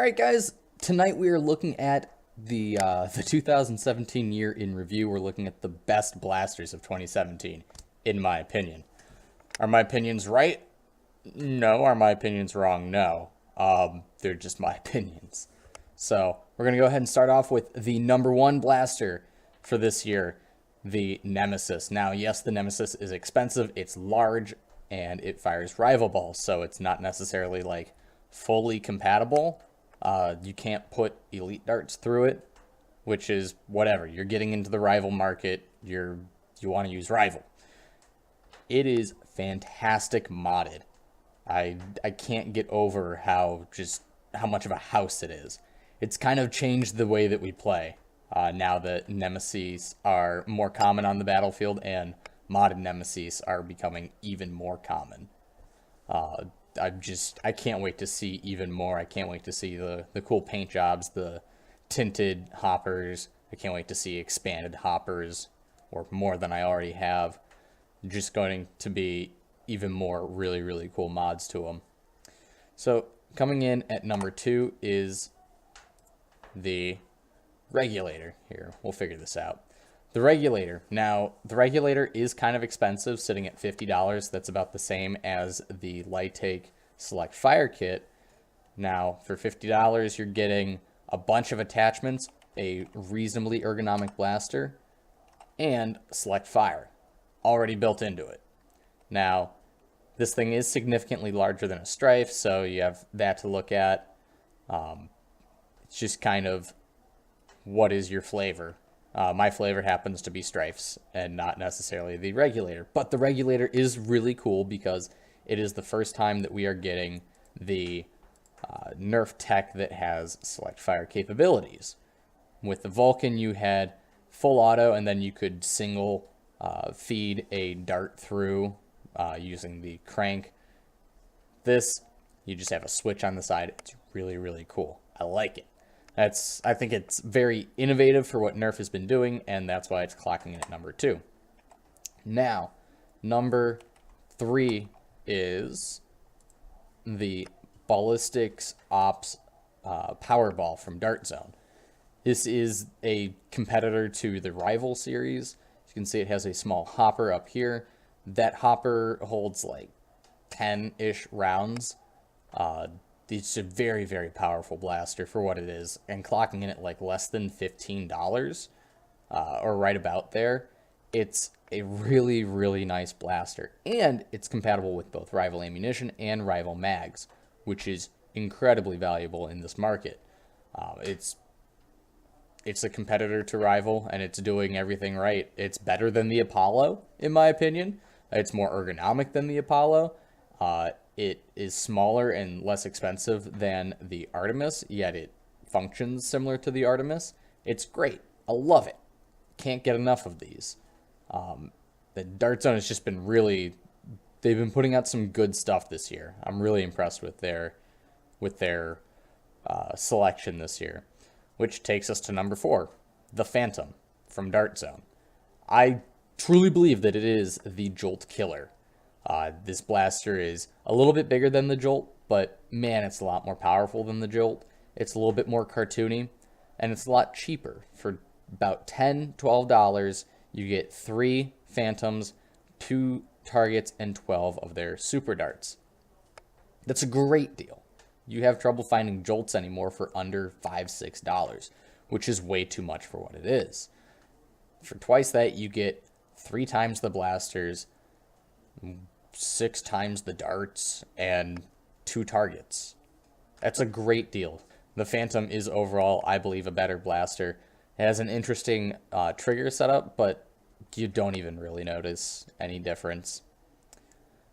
right, guys. Tonight we are looking at the 2017 year in review. We're looking at the best blasters of 2017, in my opinion. Are my opinions right? No. Are my opinions wrong? No. They're just my opinions. So we're gonna go ahead and start off with the number one blaster for this year, the Nemesis. Now, yes, the Nemesis is expensive. It's large and it fires rival balls, so it's not necessarily like fully compatible. You can't put elite darts through it, which is whatever. You're getting into the rival market. You want to use rival. It is fantastic modded. I can't get over how much of a house it is. It's kind of changed the way that we play. Now that Nemesis are more common on the battlefield and modded Nemesis are becoming even more common. I can't wait to see even more. I can't wait to see the cool paint jobs, the tinted hoppers. I can't wait to see expanded hoppers, or more than I already have. Just going to be even more really, really cool mods to them. So coming in at number 2 is the Regulator. Here, we'll figure this out. The Regulator. Now, the Regulator is kind of expensive, sitting at $50. That's about the same as the Light Take Select Fire Kit. Now, for $50, you're getting a bunch of attachments, a reasonably ergonomic blaster, and Select Fire already built into it. Now, this thing is significantly larger than a Strife, so you have that to look at. It's just kind of what is your flavor. My flavor happens to be Strifes and not necessarily the Regulator. But the Regulator is really cool because it is the first time that we are getting the Nerf tech that has select fire capabilities. With the Vulcan, you had full auto, and then you could single feed a dart through using the crank. This, you just have a switch on the side. It's really, really cool. I like it. I think it's very innovative for what Nerf has been doing, and that's why it's clocking in at number 2. Now, number 3 is the Ballistics Ops Powerball from Dart Zone. This is a competitor to the Rival series. As you can see, it has a small hopper up here. That hopper holds like 10-ish rounds. It's a very, very powerful blaster for what it is, and clocking in at like less than $15, or right about there. It's a really, really nice blaster, and it's compatible with both Rival ammunition and Rival mags, which is incredibly valuable in this market. It's a competitor to Rival, and it's doing everything right. It's better than the Apollo, in my opinion. It's more ergonomic than the Apollo. It is smaller and less expensive than the Artemis, yet it functions similar to the Artemis. It's great. I love it. Can't get enough of these. The Dart Zone has just been really... They've been putting out some good stuff this year. I'm really impressed with their selection this year. Which takes us to number 4, the Phantom from Dart Zone. I truly believe that it is the Jolt killer. This blaster is a little bit bigger than the Jolt, but man, it's a lot more powerful than the Jolt. It's a little bit more cartoony, and it's a lot cheaper. For about $10, $12, you get 3 Phantoms, 2 targets, and 12 of their super darts. That's a great deal. You have trouble finding Jolts anymore for under $5, $6, which is way too much for what it is. For twice that, you get 3 times the blasters, 6 times the darts, and 2 targets. That's a great deal. The Phantom is overall, I believe, a better blaster. It has an interesting trigger setup, but you don't even really notice any difference.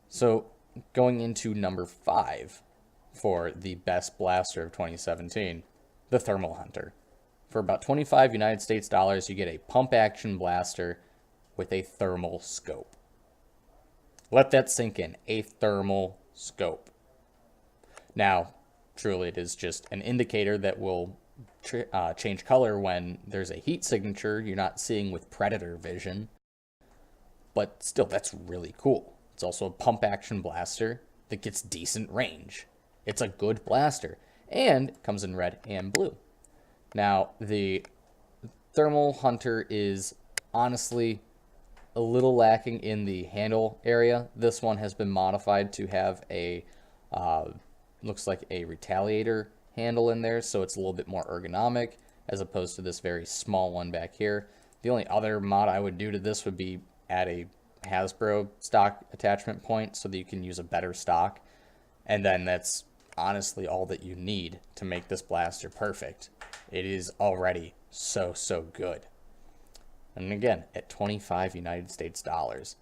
So going into number 5 for the best blaster of 2017, the Thermal Hunter. For about 25 United States dollars, you get a pump action blaster with a thermal scope. Let that sink in. A thermal scope. Now, truly, it is just an indicator that will change color when there's a heat signature you're not seeing with Predator vision. But still, that's really cool. It's also a pump action blaster that gets decent range. It's a good blaster. and it comes in red and blue. Now, the Thermal Hunter is honestly a little lacking in the handle area. This one has been modified to have a, looks like a retaliator handle in there, so it's a little bit more ergonomic as opposed to this very small one back here. The only other mod I would do to this would be add a Hasbro stock attachment point so that you can use a better stock, and then that's honestly all that you need to make this blaster perfect. It is already so good. And again, at 25 United States dollars,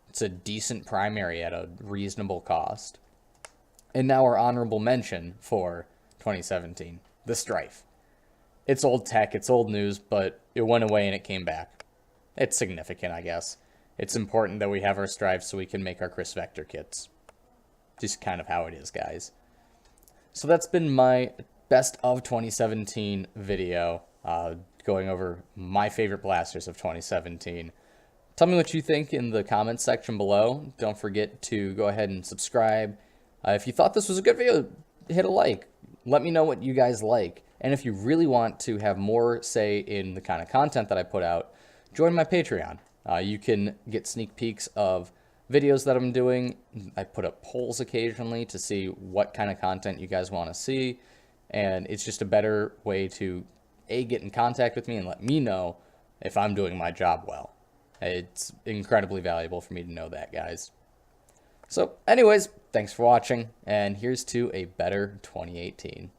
it's a decent primary at a reasonable cost. And now our honorable mention for 2017, the Strife. It's old tech, it's old news, but it went away and it came back. It's significant, I guess. It's important that we have our Strife so we can make our Chris Vector kits. Just kind of how it is, guys. So that's been my best of 2017 video, going over my favorite blasters of 2017. Tell me what you think in the comments section below. Don't forget to go ahead and subscribe. If you thought this was a good video, hit a like. Let me know what you guys like. And if you really want to have more say in the kind of content that I put out, join my Patreon. You can get sneak peeks of videos that I'm doing. I put up polls occasionally to see what kind of content you guys want to see. And it's just a better way to, A, get in contact with me and let me know if I'm doing my job well. It's incredibly valuable for me to know that, guys. So anyways, thanks for watching, and here's to a better 2018.